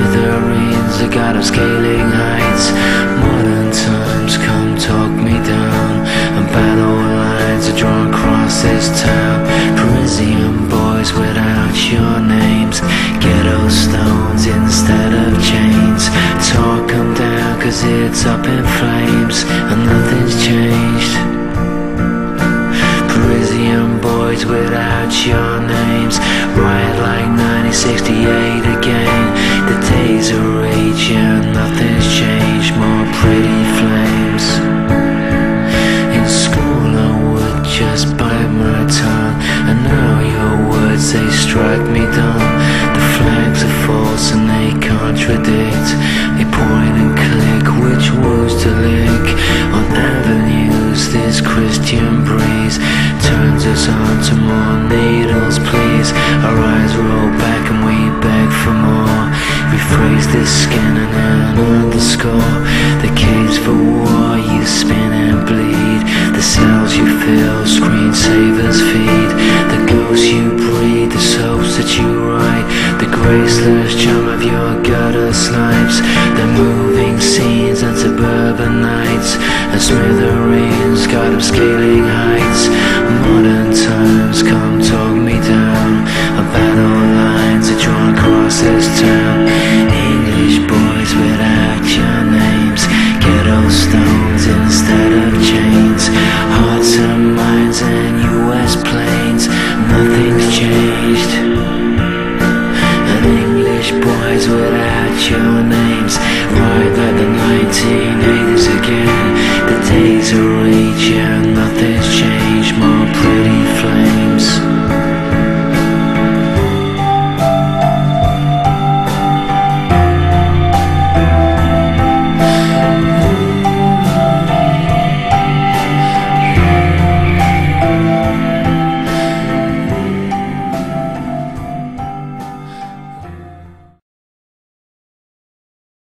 smithereens, the god of scaling heights. Modern times come talk me down, and battle lines are drawn across this town. Parisian boys without your names, ghetto stones instead of chains. Talk 'em down 'cause it's up in flames, and nothing's changed. Parisian boys without your names, riot like 1968 again. The days are raging, nothing's changed, more pretty flames. In school I would just bite my tongue, and now your words, they strike me dumb. The flags are false and they contradict. They point and click which words to lick. On avenues this Christian breeze turns us on to more needles, please. Our eyes roll back and we beg for more. We phrase this skin and an underscore. The caves for war you spin and bleed. The cells you fill, screensavers feed. The ghosts you breed, the soaps that you write. The graceless charm of your gutter snipes. The moving scenes and suburban nights, and smithereens, god of scaling heights. Modern times come talk me down, a battle lines are drawn across this town. English boys without your names, ghetto stones instead of chains. Hearts and minds and US planes, nothing's changed. And English boys without your names, ride like the 19